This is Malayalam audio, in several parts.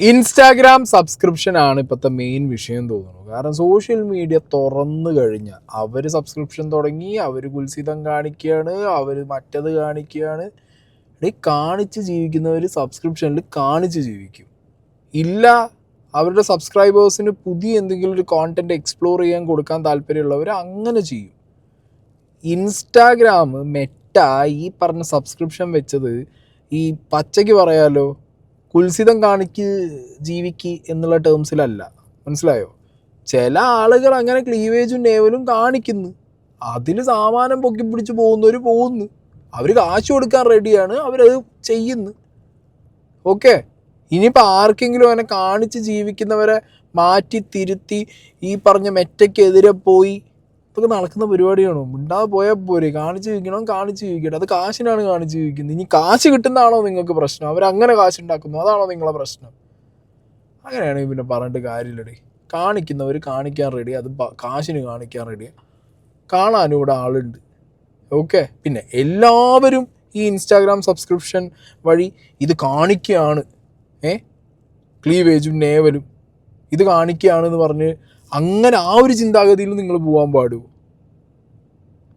ഇൻസ്റ്റാഗ്രാം സബ്സ്ക്രിപ്ഷൻ ആണ് ഇപ്പോഴത്തെ മെയിൻ വിഷയം തോന്നുന്നു. കാരണം സോഷ്യൽ മീഡിയ തുറന്നു കഴിഞ്ഞാൽ അവർ സബ്സ്ക്രിപ്ഷൻ തുടങ്ങി, അവർ കുൽസിതം കാണിക്കുകയാണ്, അവർ മറ്റത് കാണിക്കുകയാണ്. കാണിച്ച് ജീവിക്കുന്നവർ സബ്സ്ക്രിപ്ഷനിൽ കാണിച്ച് ജീവിക്കും. ഇല്ല, അവരുടെ സബ്സ്ക്രൈബേഴ്സിന് പുതിയ എന്തെങ്കിലും ഒരു കോണ്ടന്റ് എക്സ്പ്ലോർ ചെയ്യാൻ കൊടുക്കാൻ താല്പര്യമുള്ളവർ അങ്ങനെ ചെയ്യും. ഇൻസ്റ്റാഗ്രാം മെറ്റ ഈ പറഞ്ഞ സബ്സ്ക്രിപ്ഷൻ വെച്ചത് ഈ പച്ചയ്ക്ക് പറയാലോ കുൽസിതം കാണിക്ക് ജീവിക്ക് എന്നുള്ള ടേംസിലല്ല. മനസ്സിലായോ? ചില ആളുകൾ അങ്ങനെ ക്ലീവേജും നേവലും കാണിക്കുന്നു, അതിൽ സാമാനം പൊക്കി പിടിച്ച് പോകുന്നവർ പോകുന്നു, അവർ കാശ് കൊടുക്കാൻ റെഡിയാണ്, അവരത് ചെയ്യുന്നു. ഓക്കെ, ഇനിയിപ്പോൾ ആർക്കെങ്കിലും അങ്ങനെ കാണിച്ച് ജീവിക്കുന്നവരെ മാറ്റി തിരുത്തി ഈ പറഞ്ഞ മെറ്റയ്ക്കെതിരെ പോയി ഇതൊക്കെ നടക്കുന്ന പരിപാടിയാണോ? മിണ്ടാതെ പോയാൽ പോരെ. കാണിച്ച് ജീവിക്കണം, കാണിച്ച് ജീവിക്കട്ടെ. അത് കാശിനാണ് കാണിച്ച് ജീവിക്കുന്നത്. ഇനി കാശ് കിട്ടുന്നതാണോ നിങ്ങൾക്ക് പ്രശ്നം? അവരങ്ങനെ കാശുണ്ടാക്കുന്നു, അതാണോ നിങ്ങളെ പ്രശ്നം? അങ്ങനെയാണെങ്കിൽ പിന്നെ പറഞ്ഞിട്ട് കാര്യമില്ലടേ. കാണിക്കുന്നവർ കാണിക്കാൻ റെഡി, അത് കാശിന് കാണിക്കാൻ റെഡിയാണ്. കാണാനും ഇവിടെ ആളുണ്ട്. ഓക്കെ, പിന്നെ എല്ലാവരും ഈ ഇൻസ്റ്റാഗ്രാം സബ്സ്ക്രിപ്ഷൻ വഴി ഇത് കാണിക്കുകയാണ്, ക്ലീവേജും നേവലും ഇത് കാണിക്കുകയാണെന്ന് പറഞ്ഞ് അങ്ങനെ ആ ഒരു ചിന്താഗതിയിൽ നിങ്ങൾ പോകാൻ പാടുമോ?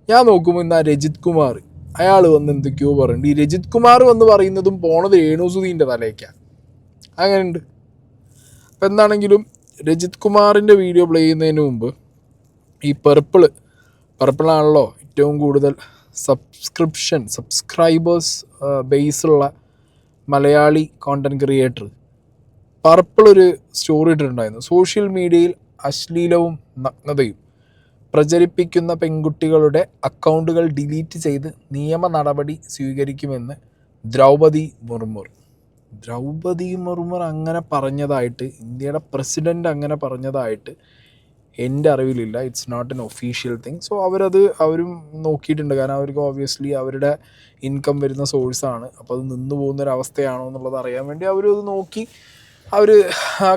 ഞാൻ നോക്കുമ്പോൾ ഇന്ന് ആ രജിത് കുമാർ അയാൾ വന്ന് എന്തൊക്കെയോ പറയുന്നുണ്ട്. ഈ രജിത് കുമാർ വന്ന് പറയുന്നതും പോണത് രേണുസുധീൻ്റെ തലേക്കാണ്. അങ്ങനെയുണ്ട്. അപ്പം എന്താണെങ്കിലും രജിത് കുമാറിൻ്റെ വീഡിയോ പ്ലേ ചെയ്യുന്നതിന് മുമ്പ് ഈ പർപ്പിളാണല്ലോ ഏറ്റവും കൂടുതൽ സബ്സ്ക്രൈബേഴ്സ് ബേസുള്ള മലയാളി കോണ്ടൻറ് ക്രിയേറ്റർ. പർപ്പിൾ ഒരു സ്റ്റോറി ഇട്ടിട്ടുണ്ടായിരുന്നു. സോഷ്യൽ മീഡിയയിൽ അശ്ലീലവും നഗ്നതയും പ്രചരിപ്പിക്കുന്ന പെൺകുട്ടികളുടെ അക്കൗണ്ടുകൾ ഡിലീറ്റ് ചെയ്ത് നിയമ നടപടി സ്വീകരിക്കുമെന്ന് ദ്രൗപദി മുർമു അങ്ങനെ പറഞ്ഞതായിട്ട്, ഇന്ത്യയുടെ പ്രസിഡൻ്റ് അങ്ങനെ പറഞ്ഞതായിട്ട് എൻ്റെ അറിവിലില്ല. It's not an official thing. So അവരും നോക്കിയിട്ടുണ്ട്. കാരണം അവർക്ക് ഓബ്വിയസ്ലി അവരുടെ ഇൻകം വരുന്ന സോഴ്സാണ്. അപ്പോൾ അത് നിന്ന് പോകുന്നൊരവസ്ഥയാണോ എന്നുള്ളത് അറിയാൻ വേണ്ടി അവരത് നോക്കി, അവർ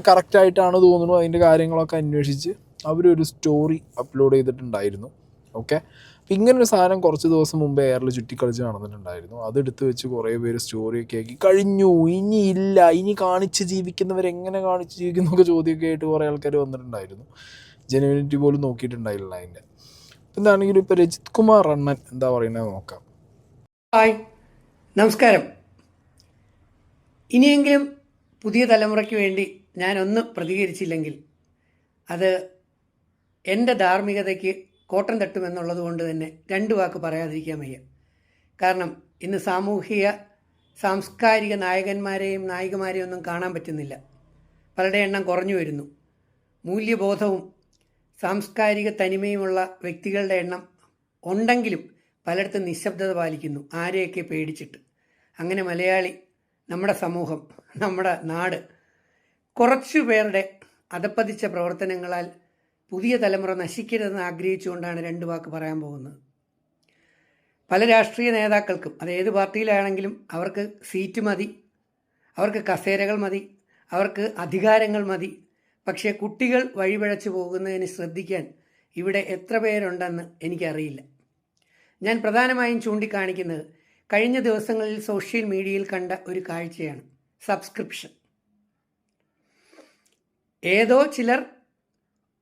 കറക്റ്റായിട്ടാണ് തോന്നുന്നു അതിൻ്റെ കാര്യങ്ങളൊക്കെ അന്വേഷിച്ച് അവരൊരു സ്റ്റോറി അപ്ലോഡ് ചെയ്തിട്ടുണ്ടായിരുന്നു. ഓക്കെ, അപ്പം ഇങ്ങനൊരു സാധനം കുറച്ച് ദിവസം മുമ്പേ എയറിൽ ചുറ്റിക്കളിച്ച് നടന്നിട്ടുണ്ടായിരുന്നു. അതെടുത്ത് വെച്ച് കുറേ പേര് സ്റ്റോറിയൊക്കെ ആക്കി കഴിഞ്ഞു. ഇനിയില്ല, ഇനി കാണിച്ച് ജീവിക്കുന്നവരെങ്ങനെ കാണിച്ച് ജീവിക്കുന്നൊക്കെ ചോദ്യമൊക്കെ ആയിട്ട് കുറേ ആൾക്കാർ വന്നിട്ടുണ്ടായിരുന്നു. ജെനുവിനിറ്റി പോലും നോക്കിയിട്ടുണ്ടായില്ല അതിൻ്റെ. എന്താണെങ്കിലും ഇപ്പോൾ രജിത് കുമാർ അണ്ണൻ എന്താ പറയുന്നത് നോക്കാം. ഹായ്, നമസ്കാരം. ഇനിയെങ്കിലും പുതിയ തലമുറയ്ക്ക് വേണ്ടി ഞാനൊന്ന് പ്രതികരിച്ചില്ലെങ്കിൽ അത് എൻ്റെ ധാർമ്മികതയ്ക്ക് കോട്ടം തട്ടുമെന്നുള്ളത് കൊണ്ട് തന്നെ രണ്ട് വാക്ക് പറയാതിരിക്കാൻ വയ്യ. കാരണം ഇന്ന് സാംസ്കാരിക നായകന്മാരെയും നായികമാരെയും ഒന്നും കാണാൻ പറ്റുന്നില്ല. പലരുടെ എണ്ണം കുറഞ്ഞു വരുന്നു. മൂല്യബോധവും സാംസ്കാരിക തനിമയുമുള്ള വ്യക്തികളുടെ എണ്ണം ഉണ്ടെങ്കിലും പലയിടത്തും നിശബ്ദത പാലിക്കുന്നു, ആരെയൊക്കെ പേടിച്ചിട്ട്. അങ്ങനെ മലയാളി, നമ്മുടെ സമൂഹം, നമ്മുടെ നാട് കുറച്ചു പേരുടെ അധപ്പതിച്ച പ്രവർത്തനങ്ങളാൽ പുതിയ തലമുറ നശിക്കരുതെന്ന് ആഗ്രഹിച്ചുകൊണ്ടാണ് രണ്ട് വാക്ക് പറയാൻ പോകുന്നത്. പല രാഷ്ട്രീയ നേതാക്കൾക്കും, അത് ഏത് പാർട്ടിയിലാണെങ്കിലും, അവർക്ക് സീറ്റ് മതി, അവർക്ക് കസേരകൾ മതി, അവർക്ക് അധികാരങ്ങൾ മതി. പക്ഷേ കുട്ടികൾ വഴിപിഴച്ചു പോകുന്നതിന് ശ്രദ്ധിക്കാൻ ഇവിടെ എത്ര പേരുണ്ടെന്ന് എനിക്കറിയില്ല. ഞാൻ പ്രധാനമായും ചൂണ്ടിക്കാണിക്കുന്നത് കഴിഞ്ഞ ദിവസങ്ങളിൽ സോഷ്യൽ മീഡിയയിൽ കണ്ട ഒരു കാഴ്ചയാണ്. സബ്സ്ക്രിപ്ഷൻ. ഏതോ ചിലർ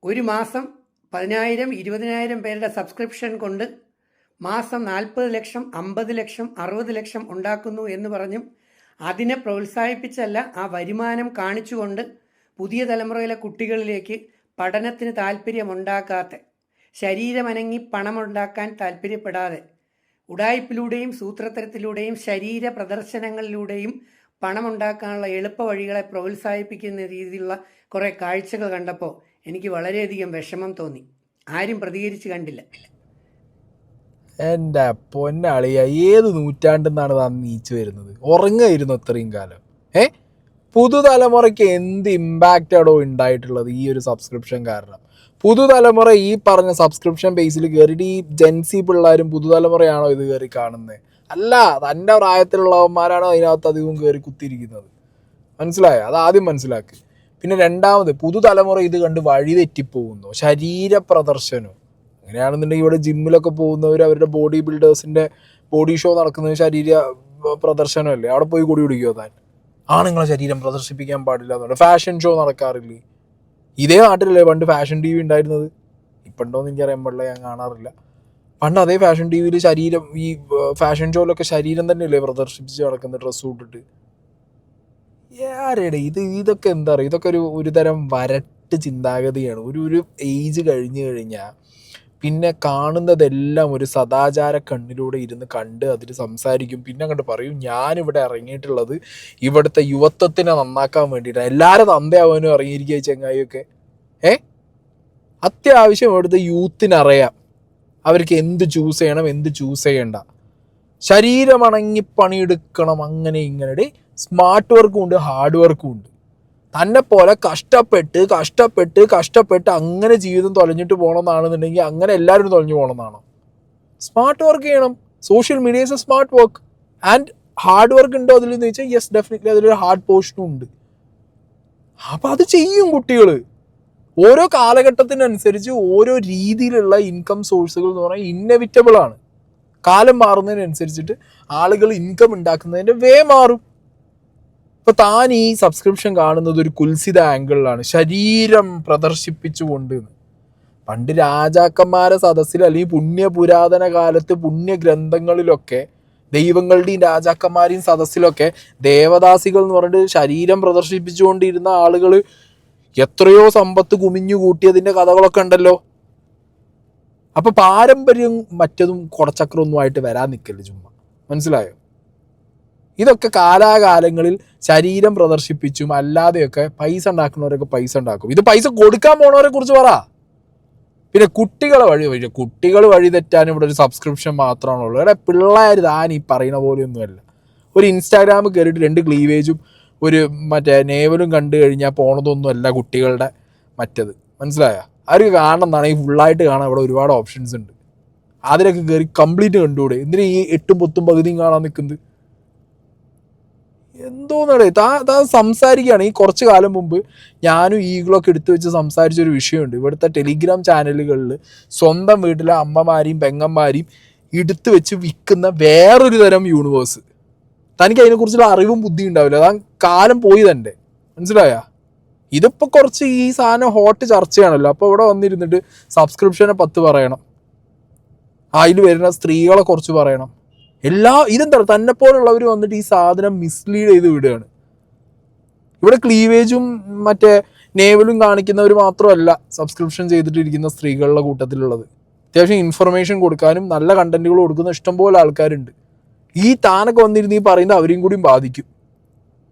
ഒരു മാസം 10,000 20,000 പേരുടെ സബ്സ്ക്രിപ്ഷൻ കൊണ്ട് മാസം 40 ലക്ഷം 50 ലക്ഷം 60 ലക്ഷം ഉണ്ടാക്കുന്നു എന്ന് പറഞ്ഞും അതിനെ പ്രോത്സാഹിപ്പിച്ചല്ല, ആ വരുമാനം കാണിച്ചുകൊണ്ട് പുതിയ തലമുറയിലെ കുട്ടികളിലേക്ക് പഠനത്തിന് താല്പര്യമുണ്ടാക്കാത്ത, ശരീരമനങ്ങി പണമുണ്ടാക്കാൻ താല്പര്യപ്പെടാതെ, ഉഡായിപ്പിലൂടെയും സൂത്രത്തരത്തിലൂടെയും ശരീര പ്രദർശനങ്ങളിലൂടെയും പണമുണ്ടാക്കാനുള്ള എളുപ്പ വഴികളെ പ്രോത്സാഹിപ്പിക്കുന്ന രീതിയിലുള്ള കുറേ കാഴ്ചകൾ കണ്ടപ്പോൾ എനിക്ക് വളരെയധികം വിഷമം തോന്നി. ആരും പ്രതികരിച്ച് കണ്ടില്ല. എൻ്റെ പൊന്നാളിയ, ഏത് നൂറ്റാണ്ടെന്നാണ് താൻ നീച്ചു വരുന്നത്? ഉറങ്ങായിരുന്നു അത്രയും കാലം. പുതുതലമുറയ്ക്ക് എന്ത് ഇമ്പാക്റ്റാണോ ഉണ്ടായിട്ടുള്ളത് ഈ ഒരു സബ്സ്ക്രിപ്ഷൻ കാരണം? പുതുതലമുറ ഈ പറഞ്ഞ സബ്സ്ക്രിപ്ഷൻ ബേസിൽ കയറിയിട്ട് ഈ ജെൻസി പിള്ളേരും പുതുതലമുറയാണോ ഇത് കയറി കാണുന്നത്? അല്ല, തൻ്റെ പ്രായത്തിലുള്ളവന്മാരാണോ അതിനകത്ത് അധികവും കയറി കുത്തിയിരിക്കുന്നത്. മനസ്സിലായോ? അത് ആദ്യം മനസ്സിലാക്ക്. പിന്നെ രണ്ടാമത്, പുതുതലമുറ ഇത് കണ്ട് വഴി തെറ്റിപ്പോകുന്നു. ശരീര പ്രദർശനം അങ്ങനെയാണെന്നുണ്ടെങ്കിൽ ഇവിടെ ജിമ്മിലൊക്കെ പോകുന്നവർ, അവരുടെ ബോഡി ബിൽഡേഴ്സിൻ്റെ ബോഡി ഷോ നടക്കുന്നത് ശരീര പ്രദർശനമല്ലേ? അവിടെ പോയി കൂടി പിടിക്കുമോ താൻ? ആണുങ്ങളെ ശരീരം പ്രദർശിപ്പിക്കാൻ പാടില്ല എന്ന് പറഞ്ഞാൽ ഫാഷൻ ഷോ നടക്കാറില്ലേ? ഇതേ നാട്ടിലല്ലേ പണ്ട് ഫാഷൻ ടി വി ഉണ്ടായിരുന്നത്? ഇപ്പം ഉണ്ടോയെന്ന് എനിക്കറിയാൻ പാടില്ല, ഞാൻ കാണാറില്ല. പണ്ട് അതേ ഫാഷൻ ടി വിയിൽ ശരീരം, ഈ ഫാഷൻ ഷോയിലൊക്കെ ശരീരം തന്നെയല്ലേ പ്രദർശിപ്പിച്ച് നടക്കുന്ന ഡ്രസ്സ് ഇട്ടിട്ട്. ആരുടെ ഇതൊക്കെ എന്താ പറയുക, ഇതൊക്കെ ഒരു തരം വരട്ട് ചിന്താഗതിയാണ്. ഒരു ഏജ് കഴിഞ്ഞു കഴിഞ്ഞാൽ പിന്നെ കാണുന്നതെല്ലാം ഒരു സദാചാര കണ്ണിലൂടെ ഇരുന്ന് കണ്ട് അതിൽ സംസാരിക്കും. പിന്നെ അങ്ങോട്ട് പറയും ഞാനിവിടെ ഇറങ്ങിയിട്ടുള്ളത് ഇവിടുത്തെ യുവത്വത്തിനെ നന്നാക്കാൻ വേണ്ടിയിട്ടാണ്. എല്ലാവരും തന്തയാവാനും ഇറങ്ങിയിരിക്കുക ചെങ്ങായിയൊക്കെ. അത്യാവശ്യം ഇവിടുത്തെ യൂത്തിനറിയാം അവർക്ക് എന്ത് ചൂസ് ചെയ്യണം, എന്ത് ചൂസ് ചെയ്യണ്ട. ശരീരം അണങ്ങി പണിയെടുക്കണം, അങ്ങനെ ഇങ്ങനെ. സ്മാർട്ട് വർക്കും ഉണ്ട്, ഹാർഡ് വർക്കും ഉണ്ട്. തന്നെ പോലെ കഷ്ടപ്പെട്ട് അങ്ങനെ ജീവിതം തൊലഞ്ഞിട്ട് പോകണമെന്നാണെന്നുണ്ടെങ്കിൽ അങ്ങനെ എല്ലാവരും തൊലഞ്ഞു പോകണമെന്നാണോ? സ്മാർട്ട് വർക്ക് ചെയ്യണം. Social media is A smart work. And hard work ഉണ്ടോ അതിലെന്ന് ചോദിച്ചാൽ യെസ്, ഡെഫിനറ്റ്ലി അതിലൊരു ഹാർഡ് പോർഷനും ഉണ്ട്. അപ്പം അത് ചെയ്യും കുട്ടികൾ. ഓരോ കാലഘട്ടത്തിനനുസരിച്ച് ഓരോ രീതിയിലുള്ള ഇൻകം സോഴ്സുകൾ എന്ന് പറഞ്ഞാൽ ഇന്നെവിറ്റബിൾ ആണ്. കാലം മാറുന്നതിനനുസരിച്ചിട്ട് ആളുകൾ ഇൻകം ഉണ്ടാക്കുന്നതിൻ്റെ വേ മാറും. ഇപ്പം താൻ ഈ സബ്സ്ക്രിപ്ഷൻ കാണുന്നത് ഒരു കുൽസിത ആംഗിളിലാണ്, ശരീരം പ്രദർശിപ്പിച്ചുകൊണ്ട്. പണ്ട് രാജാക്കന്മാരെ സദസ്സിൽ അല്ലെങ്കിൽ പുണ്യപുരാതന കാലത്ത് പുണ്യഗ്രന്ഥങ്ങളിലൊക്കെ ദൈവങ്ങളുടെയും രാജാക്കന്മാരെയും സദസ്സിലൊക്കെ ദേവദാസികൾ എന്ന് പറഞ്ഞിട്ട് ശരീരം പ്രദർശിപ്പിച്ചുകൊണ്ടിരുന്ന ആളുകൾ എത്രയോ സമ്പത്ത് കുമിഞ്ഞു കൂട്ടിയതിൻ്റെ കഥകളൊക്കെ ഉണ്ടല്ലോ. അപ്പം പാരമ്പര്യം മറ്റതും കുടച്ചക്രമൊന്നുമായിട്ട് വരാൻ നിൽക്കല്ലേ ചുമ്മാ. മനസ്സിലായോ? ഇതൊക്കെ കാലാകാലങ്ങളിൽ ശരീരം പ്രദർശിപ്പിച്ചും അല്ലാതെയൊക്കെ പൈസ ഉണ്ടാക്കുന്നവരൊക്കെ പൈസ ഉണ്ടാക്കും. ഇത് പൈസ കൊടുക്കാൻ പോണവരെ കുറിച്ച് പറ. പിന്നെ കുട്ടികൾ വഴി തെറ്റാൻ ഇവിടെ ഒരു സബ്സ്ക്രിപ്ഷൻ മാത്രമാണുള്ളൂ. ഇവിടെ പിള്ളേർ താൻ ഈ പറയുന്ന പോലെയൊന്നുമല്ല. ഒരു ഇൻസ്റ്റാഗ്രാമിൽ കയറിയിട്ട് 2 ക്ലീവേജും ഒരു മറ്റേ നേവലും കണ്ടു കഴിഞ്ഞാൽ പോണതൊന്നുമല്ല കുട്ടികളുടെ മറ്റത്. മനസ്സിലായോ? അവർക്ക് കാണണമെന്നാണ് ഈ ഫുള്ളായിട്ട് കാണാൻ ഇവിടെ ഒരുപാട് ഓപ്ഷൻസ് ഉണ്ട്. അതിലൊക്കെ കയറി കംപ്ലീറ്റ് കണ്ടുകൂടെ? എന്തിനാ ഈ 8 10 പകുതിയും കാണാൻ നിൽക്കുന്നത്? എന്തോന്നടേ താൻ സംസാരിക്കുകയാണ്. ഈ കുറച്ച് കാലം മുമ്പ് ഞാനും ഈഗിളൊക്കെ എടുത്തു വെച്ച് സംസാരിച്ചൊരു വിഷയമുണ്ട്. ഇവിടുത്തെ ടെലിഗ്രാം ചാനലുകളിൽ സ്വന്തം വീട്ടിലെ അമ്മമാരെയും പെങ്ങന്മാരെയും എടുത്തു വെച്ച് വിൽക്കുന്ന വേറൊരു തരം യൂണിവേഴ്സ്. തനിക്ക് അതിനെക്കുറിച്ചുള്ള അറിവും ബുദ്ധിയും ഉണ്ടാവില്ല. താൻ കാലം പോയി തന്നെ. മനസ്സിലായാ? ഇതിപ്പോൾ കുറച്ച് ഈ സാധനം ഹോട്ട് ചർച്ചയാണല്ലോ. അപ്പോൾ ഇവിടെ വന്നിരുന്നിട്ട് സബ്സ്ക്രിപ്ഷനെ 10 പറയണം, അതിൽ വരുന്ന സ്ത്രീകളെ കുറച്ച് പറയണം. ഇതെന്താ തന്നെ പോലുള്ളവർ വന്നിട്ട് ഈ സാധനം മിസ്ലീഡ് ചെയ്ത് വിടുകയാണ്. ഇവിടെ ക്ലീവേജും മറ്റേ നേവലും കാണിക്കുന്നവർ മാത്രമല്ല സബ്സ്ക്രിപ്ഷൻ ചെയ്തിട്ടിരിക്കുന്ന സ്ത്രീകളുടെ കൂട്ടത്തിലുള്ളത്. അത്യാവശ്യം ഇൻഫർമേഷൻ കൊടുക്കാനും നല്ല കണ്ടന്റുകൾ കൊടുക്കുന്ന ഇഷ്ടംപോലെ ആൾക്കാരുണ്ട്. ഈ താനൊക്കെ വന്നിരുന്ന് ഈ പറയുന്നത് അവരെയും കൂടിയും ബാധിക്കും.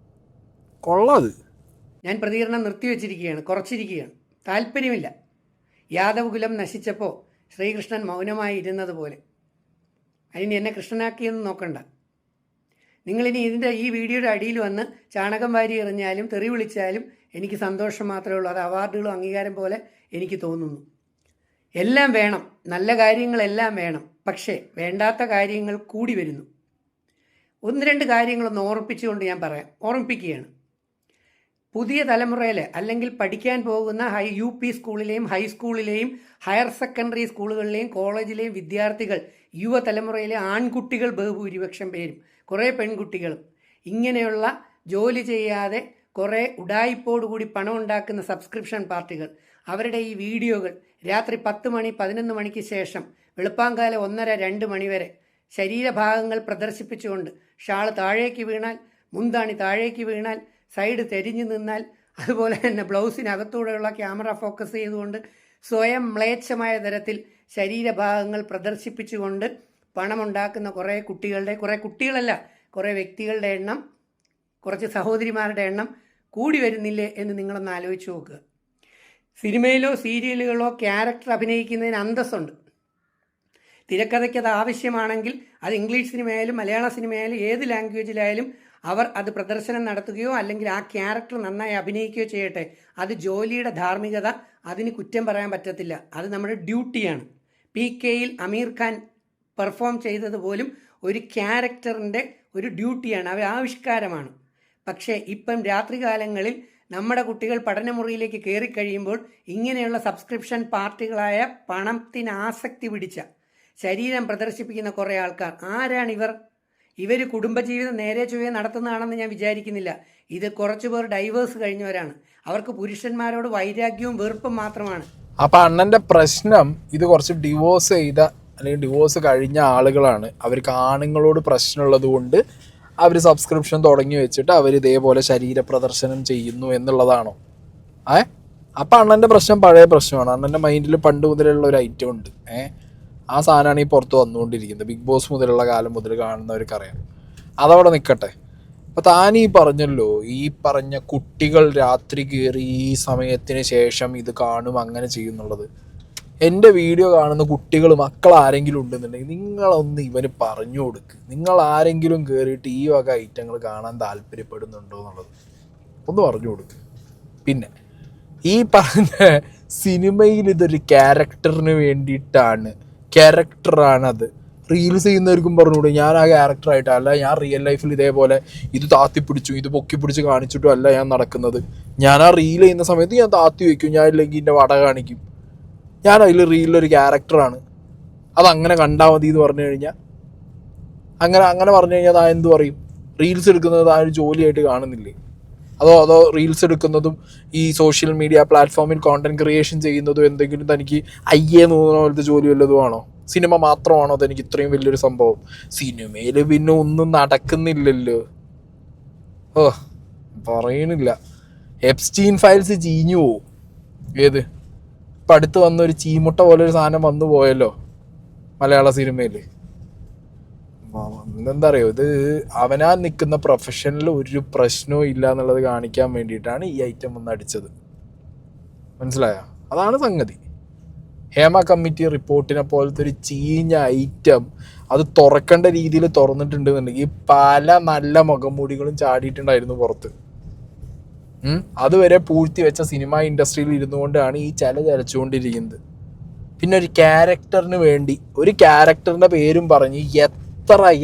കൊള്ളാത്. ഞാൻ പ്രതികരണം നിർത്തിവെച്ചിരിക്കുകയാണ്, കുറച്ചിരിക്കുകയാണ്. താല്പര്യമില്ല. യാദവ് കുലം നശിച്ചപ്പോൾ ശ്രീകൃഷ്ണൻ മൗനമായി ഇരുന്നത് പോലെ. അതിന് എന്നെ കൃഷ്ണനാക്കിയെന്ന് നോക്കണ്ട. നിങ്ങളിനി ഈ വീഡിയോയുടെ അടിയിൽ വന്ന് ചാണകം വാരി എറിഞ്ഞാലും തെറി വിളിച്ചാലും എനിക്ക് സന്തോഷം മാത്രമേ ഉള്ളൂ. അത് അവാർഡുകളും അംഗീകാരം പോലെ എനിക്ക് തോന്നുന്നു. എല്ലാം വേണം, നല്ല കാര്യങ്ങളെല്ലാം വേണം. പക്ഷേ വേണ്ടാത്ത കാര്യങ്ങൾ കൂടി വരുന്നു. 1-2 കാര്യങ്ങളൊന്ന് ഓർമ്മിപ്പിച്ചുകൊണ്ട് ഞാൻ ഓർമ്മിപ്പിക്കുകയാണ്. പുതിയ തലമുറയിൽ അല്ലെങ്കിൽ പഠിക്കാൻ പോകുന്ന UP സ്കൂളിലെയും ഹൈസ്കൂളിലെയും ഹയർ സെക്കൻഡറി സ്കൂളുകളിലെയും കോളേജിലെയും വിദ്യാർത്ഥികൾ, യുവതലമുറയിലെ ആൺകുട്ടികൾ ബഹുഭൂരിപക്ഷം പേരും കുറേ പെൺകുട്ടികളും ഇങ്ങനെയുള്ള ജോലി ചെയ്യാതെ കുറേ ഉഡായിപ്പോടുകൂടി പണം ഉണ്ടാക്കുന്ന സബ്സ്ക്രിപ്ഷൻ പാർട്ടികൾ അവരുടെ ഈ വീഡിയോകൾ രാത്രി 10 മണി 11 മണിക്ക് ശേഷം വെളുപ്പാങ്കാലം 1:30-2 മണി വരെ ശരീരഭാഗങ്ങൾ പ്രദർശിപ്പിച്ചുകൊണ്ട് ഷാൾ താഴേക്ക് വീണാൽ, മുന്താണി താഴേക്ക് വീണാൽ, സൈഡ് തെരിഞ്ഞു നിന്നാൽ, അതുപോലെ തന്നെ ബ്ലൗസിനകത്തൂടെയുള്ള ക്യാമറ ഫോക്കസ് ചെയ്തുകൊണ്ട് സ്വയം മ്ലേച്ഛമായ തരത്തിൽ ശരീരഭാഗങ്ങൾ പ്രദർശിപ്പിച്ചുകൊണ്ട് പണമുണ്ടാക്കുന്ന കുറേ കുട്ടികളല്ല കുറേ വ്യക്തികളുടെ എണ്ണം, കുറച്ച് സഹോദരിമാരുടെ എണ്ണം കൂടി വരുന്നില്ലേ എന്ന് നിങ്ങളൊന്ന് ആലോചിച്ച് നോക്കുക. സിനിമയിലോ സീരിയലുകളോ ക്യാരക്ടർ അഭിനയിക്കുന്നതിന് അന്തസ്സുണ്ട്. തിരക്കഥയ്ക്ക് അത് ആവശ്യമാണെങ്കിൽ അത് ഇംഗ്ലീഷ് സിനിമയായാലും മലയാള സിനിമയായാലും ഏത് ലാംഗ്വേജിലായാലും അവർ അത് പ്രദർശനം നടത്തുകയോ അല്ലെങ്കിൽ ആ ക്യാരക്ടർ നന്നായി അഭിനയിക്കുകയോ ചെയ്യട്ടെ. അത് ജോലിയുടെ ധാർമ്മികത, അതിന് കുറ്റം പറയാൻ പറ്റത്തില്ല. അത് നമ്മുടെ ഡ്യൂട്ടിയാണ്. PKയിൽ അമീർ ഖാൻ പെർഫോം ചെയ്തത് പോലും ഒരു ക്യാരക്ടറിൻ്റെ ഒരു ഡ്യൂട്ടിയാണ്, ഒരു ആവിഷ്കാരമാണ്. പക്ഷേ ഇപ്പം രാത്രികാലങ്ങളിൽ നമ്മുടെ കുട്ടികൾ പഠനമുറിയിലേക്ക് കയറിക്കഴിയുമ്പോൾ ഇങ്ങനെയുള്ള സബ്സ്ക്രിപ്ഷൻ പാർട്ടികളായ പണത്തിന് ആസക്തി പിടിച്ച ശരീരം പ്രദർശിപ്പിക്കുന്ന കുറേ ആൾക്കാർ, ആരാണിവർ? ഇവർ കുടുംബജീവിതം നേരെ ചൊവ്വേ നടത്തുന്നതാണെന്ന് ഞാൻ വിചാരിക്കുന്നില്ല. ഇത് കുറച്ചു പേർ ഡൈവേഴ്സ് കഴിഞ്ഞവരാണ്. അവർക്ക് പുരുഷന്മാരോട് വൈരാഗ്യവും വെറുപ്പും മാത്രമാണ്. അപ്പം അണ്ണൻ്റെ പ്രശ്നം ഇത് കുറച്ച് ഡിവോഴ്സ് ചെയ്ത അല്ലെങ്കിൽ ഡിവോഴ്സ് കഴിഞ്ഞ ആളുകളാണ്. അവർക്ക് ആണുങ്ങളോട് പ്രശ്നമുള്ളത് കൊണ്ട് അവർ സബ്സ്ക്രിപ്ഷൻ തുടങ്ങി വെച്ചിട്ട് അവർ ഇതേപോലെ ശരീര പ്രദർശനം ചെയ്യുന്നു എന്നുള്ളതാണോ? അപ്പം അണ്ണൻ്റെ പ്രശ്നം പഴയ പ്രശ്നമാണ്. അണ്ണൻ്റെ മൈൻഡിൽ പണ്ട് മുതലുള്ള ഒരു ഐറ്റം ഉണ്ട്. ആ സാധനമാണ് ഈ പുറത്ത് വന്നുകൊണ്ടിരിക്കുന്നത്. ബിഗ് ബോസ് മുതലുള്ള കാലം മുതൽ കാണുന്നവർക്കറിയാം. അതവിടെ നിൽക്കട്ടെ. അപ്പോൾ താനീ പറഞ്ഞല്ലോ, ഈ പറഞ്ഞ കുട്ടികൾ രാത്രി കയറി ഈ സമയത്തിന് ശേഷം ഇത് കാണും അങ്ങനെ ചെയ്യുന്നുള്ളത്. എൻ്റെ വീഡിയോ കാണുന്ന കുട്ടികൾ മക്കൾ ആരെങ്കിലും ഉണ്ടെന്നുണ്ടെങ്കിൽ നിങ്ങളൊന്ന് ഇവന് പറഞ്ഞു കൊടുക്ക്. നിങ്ങൾ ആരെങ്കിലും കയറിയിട്ട് ഈ വക ഐറ്റങ്ങൾ കാണാൻ താല്പര്യപ്പെടുന്നുണ്ടോ എന്നുള്ളത് ഒന്ന് പറഞ്ഞു കൊടുക്ക്. പിന്നെ ഈ പറഞ്ഞ സിനിമയിൽ ഇതൊരു ക്യാരക്ടറിന് വേണ്ടിയിട്ടാണ്, ക്യാരക്ടറാണത്. റീൽസ് ചെയ്യുന്നവർക്കും പറഞ്ഞുകൂടെ ഞാൻ ആ ക്യാരക്ടറായിട്ടല്ല, ഞാൻ റിയൽ ലൈഫിൽ ഇതേപോലെ ഇത് താത്തിപ്പിടിച്ചു ഇത് പൊക്കിപ്പിടിച്ച് കാണിച്ചിട്ടും അല്ല ഞാൻ നടക്കുന്നത്. ഞാൻ ആ റീൽ ചെയ്യുന്ന സമയത്ത് ഞാൻ താത്തി വയ്ക്കും, ഞാൻ ഇല്ലെങ്കിൽ എൻ്റെ വട കാണിക്കും. ഞാൻ അതിൽ റീലിലൊരു ക്യാരക്ടറാണ്, അതങ്ങനെ കണ്ടാൽ മതി എന്ന് പറഞ്ഞു കഴിഞ്ഞാൽ അങ്ങനെ പറഞ്ഞു കഴിഞ്ഞാൽ താൻ എന്ത് പറയും? റീൽസ് എടുക്കുന്നത് താൻ ഒരു ജോലിയായിട്ട് കാണുന്നില്ലേ? അതോ റീൽസ് എടുക്കുന്നതും ഈ സോഷ്യൽ മീഡിയ പ്ലാറ്റ്ഫോമിൽ കോണ്ടന്റ് ക്രിയേഷൻ ചെയ്യുന്നതും എന്തെങ്കിലും തനിക്ക് തോന്നുന്ന പോലത്തെ ജോലി വല്ലതുമാണോ? സിനിമ മാത്രമാണോ അതെനിക്ക് ഇത്രയും വലിയൊരു സംഭവം? സിനിമയിൽ പിന്നെ ഒന്നും നടക്കുന്നില്ലല്ലോ. പറയണില്ല. എപ്സ്റ്റീൻ ഫയൽസ് ചീഞ്ഞു പോവും. ഏത് ഇപ്പം അടുത്ത് വന്നൊരു ചീമുട്ട പോലൊരു സാധനം വന്നു പോയല്ലോ മലയാള സിനിമയിൽ. എന്താ അറിയോ, ഇത് അവനാ നിൽക്കുന്ന പ്രൊഫഷനിൽ ഒരു പ്രശ്നവും ഇല്ല എന്നുള്ളത് കാണിക്കാൻ വേണ്ടിയിട്ടാണ് ഈ ഐറ്റം വന്ന് അടിച്ചത്. മനസ്സിലായോ? അതാണ് സംഗതി. ഹേമ കമ്മിറ്റി റിപ്പോർട്ടിനെ പോലത്തെ ഒരു ചീഞ്ഞ ഐറ്റം അത് തുറക്കേണ്ട രീതിയിൽ തുറന്നിട്ടുണ്ടെന്നുണ്ടെങ്കിൽ പല നല്ല മുഖംമൂടികളും ചാടിയിട്ടുണ്ടായിരുന്നു പുറത്ത്. അതുവരെ പൂഴ്ത്തി വെച്ച സിനിമ ഇൻഡസ്ട്രിയിൽ ഇരുന്നു കൊണ്ടാണ് ഈ ചലച്ചുകൊണ്ടിരിക്കുന്നത്. പിന്നെ ഒരു ക്യാരക്ടറിന് വേണ്ടി ഒരു ക്യാരക്ടറിൻ്റെ പേരും പറഞ്ഞ്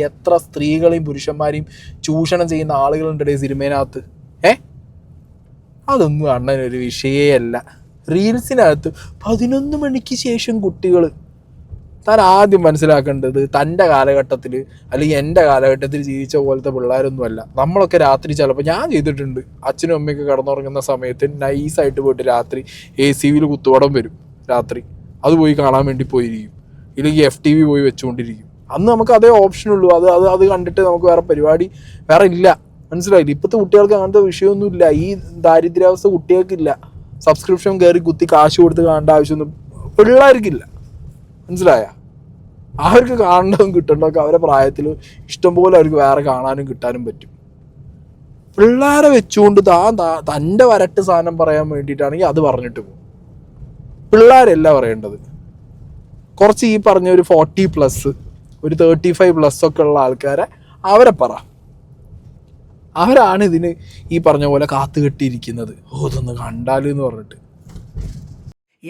എത്ര സ്ത്രീകളെയും പുരുഷന്മാരെയും ചൂഷണം ചെയ്യുന്ന ആളുകളുണ്ട് ഈ സിനിമേനകത്ത്. അതൊന്നും അണ്ണനൊരു വിഷയമല്ല. റീൽസിനകത്ത് 11 മണിക്ക് ശേഷം കുട്ടികൾ, താൻ ആദ്യം മനസ്സിലാക്കേണ്ടത് തൻ്റെ കാലഘട്ടത്തിൽ അല്ലെങ്കിൽ എൻ്റെ കാലഘട്ടത്തിൽ ജീവിച്ച പോലത്തെ പിള്ളേരൊന്നുമല്ല. നമ്മളൊക്കെ രാത്രി ചിലപ്പോൾ ഞാൻ ചെയ്തിട്ടുണ്ട്, അച്ഛനും അമ്മയൊക്കെ കിടന്നുറങ്ങുന്ന സമയത്ത് നൈസായിട്ട് പോയിട്ട് രാത്രി ACവിൽ കുത്തുവടം വരും രാത്രി, അത് പോയി കാണാൻ വേണ്ടി പോയിരിക്കും. ഇല്ലെങ്കിൽ FTV പോയി വെച്ചുകൊണ്ടിരിക്കും. അന്ന് നമുക്ക് അതേ ഓപ്ഷനുള്ളൂ. അത് കണ്ടിട്ട് നമുക്ക് വേറെ പരിപാടി വേറെ ഇല്ല. മനസ്സിലായില്ല? ഇപ്പോഴത്തെ കുട്ടികൾക്ക് അങ്ങനത്തെ വിഷയമൊന്നുമില്ല. ഈ ദാരിദ്ര്യാവസ്ഥ കുട്ടികൾക്കില്ല. സബ്സ്ക്രിപ്ഷൻ കയറി കുത്തി കാശ് കൊടുത്ത് കാണേണ്ട ആവശ്യമൊന്നും പിള്ളേർക്കില്ല. മനസ്സിലായ? അവർക്ക് കാണേണ്ടതും കിട്ടേണ്ടതൊക്കെ അവരുടെ പ്രായത്തിൽ ഇഷ്ടംപോലെ അവർക്ക് വേറെ കാണാനും കിട്ടാനും പറ്റും. പിള്ളേരെ വെച്ചുകൊണ്ട് തൻ്റെ വരട്ട് സാധനം പറയാൻ വേണ്ടിയിട്ടാണെങ്കിൽ അത് പറഞ്ഞിട്ട് പോകും. പിള്ളേരല്ല പറയേണ്ടത്. കുറച്ച് ഈ പറഞ്ഞ ഒരു 40+, ഒരു 35+ ഒക്കെ ഉള്ള ആൾക്കാരെ അവരെ പറ. അവരാണ് ഇതിന് ഈ പറഞ്ഞ പോലെ കാത്തുകെട്ടിയിരിക്കുന്നത്. ഇതൊന്ന് കണ്ടാലെന്ന് പറഞ്ഞിട്ട്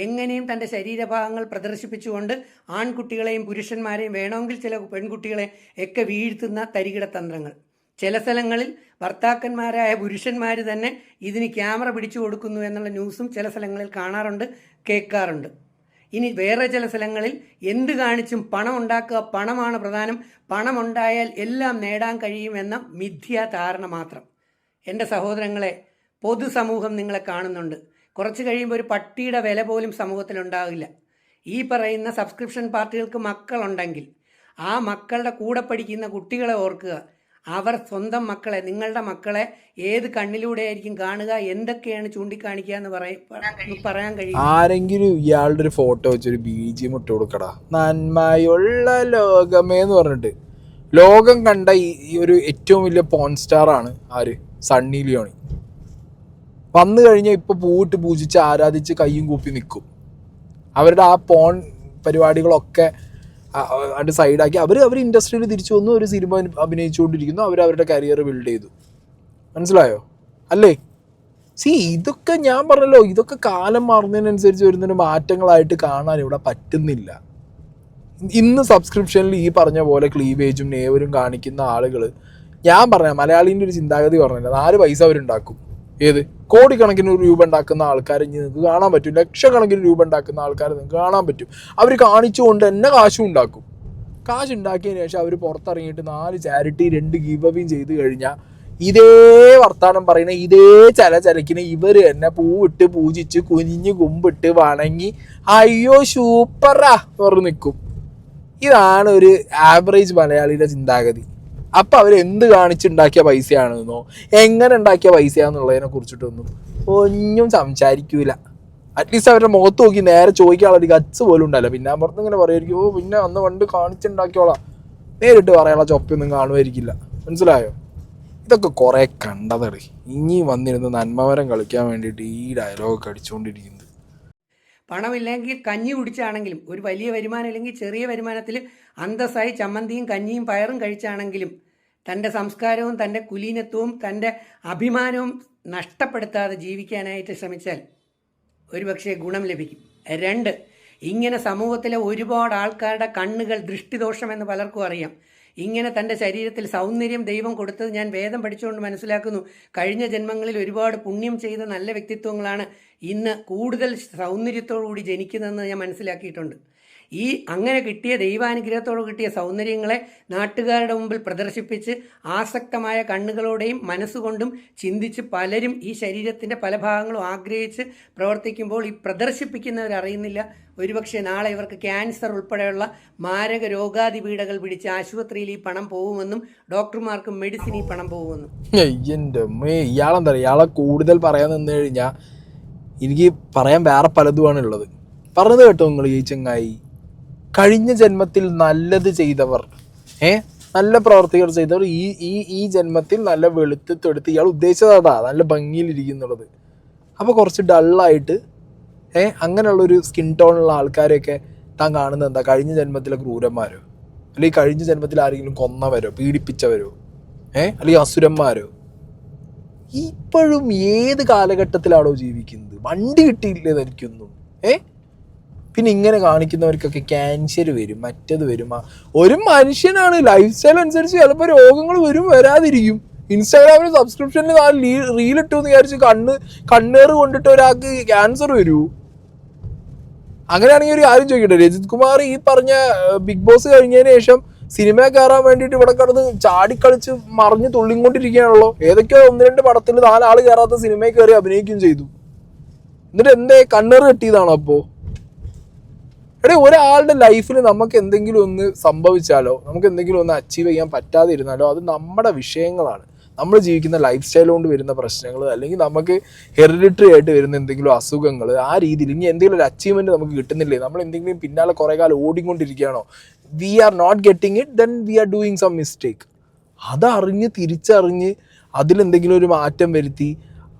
എങ്ങനെയും തൻ്റെ ശരീരഭാഗങ്ങൾ പ്രദർശിപ്പിച്ചുകൊണ്ട് ആൺകുട്ടികളെയും പുരുഷന്മാരെയും വേണമെങ്കിൽ ചില പെൺകുട്ടികളെ ഒക്കെ വീഴ്ത്തുന്ന തരികിട തന്ത്രങ്ങൾ. ചില സ്ഥലങ്ങളിൽ ഭർത്താക്കന്മാരായ പുരുഷന്മാർ തന്നെ ഇതിന് ക്യാമറ പിടിച്ചു കൊടുക്കുന്നു എന്നുള്ള ന്യൂസും ചില സ്ഥലങ്ങളിൽ കാണാറുണ്ട്, കേൾക്കാറുണ്ട്. ഇനി വേറെ ചില സ്ഥലങ്ങളിൽ എന്ത് കാണിച്ചും പണം ഉണ്ടാക്കുക, പണമാണ് പ്രധാനം, പണമുണ്ടായാൽ എല്ലാം നേടാൻ കഴിയുമെന്ന മിഥ്യാധാരണ മാത്രം. എൻ്റെ സഹോദരങ്ങളെ, പൊതുസമൂഹം നിങ്ങളെ കാണുന്നുണ്ട്. കുറച്ച് കഴിയുമ്പോൾ ഒരു പട്ടിയുടെ വില പോലും സമൂഹത്തിലുണ്ടാകില്ല. ഈ പറയുന്ന സബ്സ്ക്രിപ്ഷൻ പാർട്ടികൾക്ക് മക്കളുണ്ടെങ്കിൽ ആ മക്കളുടെ കൂടെ പഠിക്കുന്ന കുട്ടികളെ ഓർക്കുക. അവർ സ്വന്തം മക്കളെ, നിങ്ങളുടെ മക്കളെ ഏത് കണ്ണിലൂടെയായിരിക്കും കാണുക, എന്തൊക്കെയാണ് ചൂണ്ടിക്കാണിക്കുക എന്ന് പറയാൻ കഴിയും. ആരെങ്കിലും ഇയാളുടെ ഒരു ഫോട്ടോ വെച്ചൊരു BGM ഇട്ട് കൊടുക്കടാ, നന്മയുള്ള ലോകമേ എന്ന് പറഞ്ഞിട്ട്. ലോകം കണ്ട ഈ ഒരു ഏറ്റവും വലിയ പോൺ സ്റ്റാറാണ് ആര്? സണ്ണി ലിയോണി. വന്നു കഴിഞ്ഞാൽ ഇപ്പോൾ പൂവിട്ട് പൂജിച്ച് ആരാധിച്ച് കയ്യും കൂപ്പി നിൽക്കും. അവരുടെ ആ പോൺ പരിപാടികളൊക്കെ അത് സൈഡാക്കി അവർ ഇൻഡസ്ട്രിയിൽ തിരിച്ചു വന്നു, ഒരു സിനിമ അഭിനയിച്ചുകൊണ്ടിരിക്കുന്നു, അവരവരുടെ കരിയർ ബിൽഡ് ചെയ്തു. മനസ്സിലായോ? അല്ലേ? ഇതൊക്കെ ഞാൻ പറഞ്ഞല്ലോ, ഇതൊക്കെ കാലം മാറുന്നതിനനുസരിച്ച് വരുന്നൊരു മാറ്റങ്ങളായിട്ട് കാണാൻ ഇവിടെ പറ്റുന്നില്ല. ഇന്ന് സബ്സ്ക്രിപ്ഷനിൽ ഈ പറഞ്ഞ പോലെ ക്ലീവേജും നേവരും കാണിക്കുന്ന ആളുകൾ, ഞാൻ പറഞ്ഞ മലയാളീൻ്റെ ഒരു ചിന്താഗതി പറഞ്ഞില്ല, 4 പൈസ അവരുണ്ടാക്കും. ഏത് കോടിക്കണക്കിന് രൂപ ഉണ്ടാക്കുന്ന ആൾക്കാരെ നിങ്ങൾക്ക് കാണാൻ പറ്റും, ലക്ഷക്കണക്കിന് രൂപ ഉണ്ടാക്കുന്ന ആൾക്കാരെ നിങ്ങൾക്ക് കാണാൻ പറ്റും. അവർ കാണിച്ചുകൊണ്ട് തന്നെ കാശും ഉണ്ടാക്കും. കാശ് ഉണ്ടാക്കിയതിന് ശേഷം അവർ പുറത്തിറങ്ങിയിട്ട് 4 ചാരിറ്റി 2 ഗീവ് അവേയും ചെയ്ത് കഴിഞ്ഞാൽ ഇതേ വർത്താനം പറയുന്ന ഇതേ ചലക്കിന് ഇവർ തന്നെ പൂവിട്ട് പൂജിച്ച് കുനിഞ്ഞ് കുമ്പിട്ട് വണങ്ങി അയ്യോ സൂപ്പറാ പറഞ്ഞ് നിൽക്കും. ഇതാണ് ഒരു ആവറേജ് മലയാളിയുടെ ചിന്താഗതി. അപ്പം അവരെന്ത് കാണിച്ചുണ്ടാക്കിയ പൈസയാണെന്നോ എങ്ങനെ ഉണ്ടാക്കിയ പൈസയാണെന്നുള്ളതിനെ കുറിച്ചിട്ടൊന്നും ഒന്നും സംസാരിക്കൂല. അറ്റ്ലീസ്റ്റ് അവരുടെ മുഖത്ത് നോക്കി നേരെ ചോദിക്കാനുള്ളൊരു ഗച്ച് പോലും ഉണ്ടല്ലോ. പിന്നെ അപ്പുറത്ത് ഇങ്ങനെ പറയുമായിരിക്കും, ഓ പിന്നെ അന്ന് പണ്ട് കാണിച്ചുണ്ടാക്കിയോളാം, നേരിട്ട് പറയാനുള്ള ചൊപ്പൊന്നും കാണുമായിരിക്കില്ല. മനസ്സിലായോ? ഇതൊക്കെ കുറേ കണ്ടതറി ഇനി വന്നിരുന്ന് നന്മമരം കളിക്കാൻ വേണ്ടിയിട്ട് ഈ ഡയലോഗൊക്കെ അടിച്ചുകൊണ്ടിരിക്കുന്നത്. പണമില്ലെങ്കിൽ കഞ്ഞി കുടിച്ചാണെങ്കിലും, ഒരു വലിയ വരുമാനം ഇല്ലെങ്കിൽ ചെറിയ വരുമാനത്തിൽ അന്തസ്സായി ചമ്മന്തിയും കഞ്ഞിയും പയറും കഴിച്ചാണെങ്കിലും തൻ്റെ സംസ്കാരവും തൻ്റെ കുലീനത്വവും തൻ്റെ അഭിമാനവും നഷ്ടപ്പെടുത്താതെ ജീവിക്കാനായിട്ട് ശ്രമിച്ചാൽ ഒരുപക്ഷെ ഗുണം ലഭിക്കും. 2, ഇങ്ങനെ സമൂഹത്തിലെ ഒരുപാട് ആൾക്കാരുടെ കണ്ണുകൾ ദൃഷ്ടിദോഷമെന്ന് പലർക്കും അറിയാം. ഇങ്ങനെ തൻ്റെ ശരീരത്തിൽ സൗന്ദര്യം ദൈവം കൊടുത്തത് ഞാൻ വേദം പഠിച്ചുകൊണ്ട് മനസ്സിലാക്കുന്നു. കഴിഞ്ഞ ജന്മങ്ങളിൽ ഒരുപാട് പുണ്യം ചെയ്ത നല്ല വ്യക്തിത്വങ്ങളാണ് ഇന്ന് കൂടുതൽ സൗന്ദര്യത്തോടുകൂടി ജനിക്കുന്നതെന്ന് ഞാൻ മനസ്സിലാക്കിയിട്ടുണ്ട്. ഈ അങ്ങനെ കിട്ടിയ ദൈവാനുഗ്രഹത്തോട് കിട്ടിയ സൗന്ദര്യങ്ങളെ നാട്ടുകാരുടെ മുമ്പിൽ പ്രദർശിപ്പിച്ച് ആസക്തമായ കണ്ണുകളോടെയും മനസ്സുകൊണ്ടും ചിന്തിച്ച് പലരും ഈ ശരീരത്തിൻ്റെ പല ഭാഗങ്ങളും ആഗ്രഹിച്ച് പ്രവർത്തിക്കുമ്പോൾ ഈ പ്രദർശിപ്പിക്കുന്നവരറിയുന്നില്ല ഒരുപക്ഷെ നാളെ ഇവർക്ക് ക്യാൻസർ ഉൾപ്പെടെയുള്ള മാരക രോഗാതിപീഠകൾ പിടിച്ച് ആശുപത്രിയിൽ ഈ പണം പോകുമെന്നും ഡോക്ടർമാർക്ക് മെഡിസിൻ ഈ പണം പോകുമെന്നും. എൻ്റെ അമ്മേ, ഇയാളെന്താ ഇയാളെ കൂടുതൽ പറയാൻ നിന്ന് കഴിഞ്ഞാൽ എനിക്ക് പറയാൻ വേറെ പലതുമാണ് ഉള്ളത്. പറഞ്ഞത് കേട്ടോ നിങ്ങൾ? ഈ ചങ്ങായി കഴിഞ്ഞ ജന്മത്തിൽ നല്ലത് ചെയ്തവർ, നല്ല പ്രവർത്തികൾ ചെയ്തവർ ഈ ജന്മത്തിൽ നല്ല വെളുത്തെടുത്ത് ഇയാൾ ഉദ്ദേശിച്ചത് അതാ, നല്ല ഭംഗിയിലിരിക്കുന്നുള്ളത്. അപ്പോൾ കുറച്ച് ഡള്ളായിട്ട് അങ്ങനെയുള്ളൊരു സ്കിൻ ടോണുള്ള ആൾക്കാരെയൊക്കെ താൻ കാണുന്നത് എന്താ? കഴിഞ്ഞ ജന്മത്തിലെ ക്രൂരന്മാരോ, അല്ലെങ്കിൽ കഴിഞ്ഞ ജന്മത്തിൽ ആരെങ്കിലും കൊന്നവരോ പീഡിപ്പിച്ചവരോ, അല്ലെങ്കിൽ അസുരന്മാരോ? ഇപ്പോഴും ഏത് കാലഘട്ടത്തിലാണോ ജീവിക്കുന്നത്? വണ്ടി കിട്ടിയില്ലേ എനിക്കൊന്നും. പിന്നെ ഇങ്ങനെ കാണിക്കുന്നവർക്കൊക്കെ ക്യാൻസർ വരും, മറ്റത് വരും. ഒരു മനുഷ്യനാണ്, ലൈഫ് സ്റ്റൈൽ അനുസരിച്ച് ചിലപ്പോൾ രോഗങ്ങൾ വരും, വരാതിരിക്കും. ഇൻസ്റ്റാഗ്രാമിൽ സബ്സ്ക്രിപ്ഷനിൽ 4 റീലിട്ടു എന്ന് വിചാരിച്ച് കണ്ണേറ് കൊണ്ടിട്ട് ഒരാൾക്ക് ക്യാൻസർ വരൂ? അങ്ങനെയാണെങ്കിൽ ഒരു കാര്യം ചോദിക്കട്ടെ, രജിത് കുമാർ ഈ പറഞ്ഞ ബിഗ് ബോസ് കഴിഞ്ഞതിന് ശേഷം സിനിമ കയറാൻ വേണ്ടിയിട്ട് ഇവിടെ കിടന്ന് ചാടിക്കളിച്ച് മറിഞ്ഞ് തുള്ളിക്കൊണ്ടിരിക്കുകയാണല്ലോ. ഏതൊക്കെയോ 1-2 പടത്തിൽ 4 ആൾ കയറാത്ത സിനിമയിൽ കയറി അഭിനയിക്കുകയും ചെയ്തു. എന്നിട്ട് എന്തേ കണ്ണേറ് കെട്ടിയതാണോ? അപ്പോൾ ഒരാളുടെ ലൈഫിൽ നമുക്ക് എന്തെങ്കിലും ഒന്ന് സംഭവിച്ചാലോ, നമുക്ക് എന്തെങ്കിലും ഒന്ന് അച്ചീവ് ചെയ്യാൻ പറ്റാതെ ഇരുന്നാലോ അത് നമ്മുടെ വിഷയങ്ങളാണ്. നമ്മൾ ജീവിക്കുന്ന ലൈഫ് സ്റ്റൈൽ കൊണ്ട് വരുന്ന പ്രശ്നങ്ങൾ, അല്ലെങ്കിൽ നമുക്ക് ഹെറിഡിറ്ററി ആയിട്ട് വരുന്ന എന്തെങ്കിലും അസുഖങ്ങൾ, ആ രീതിയിൽ ഇനി എന്തെങ്കിലും ഒരു അച്ചീവ്മെൻറ്റ് നമുക്ക് കിട്ടുന്നില്ലേ, നമ്മൾ എന്തെങ്കിലും പിന്നാലെ കുറേ കാലം ഓടിക്കൊണ്ടിരിക്കുകയാണോ, we are not getting it, then we are doing some mistake. അതറിഞ്ഞ് തിരിച്ചറിഞ്ഞ് അതിലെന്തെങ്കിലും ഒരു മാറ്റം വരുത്തി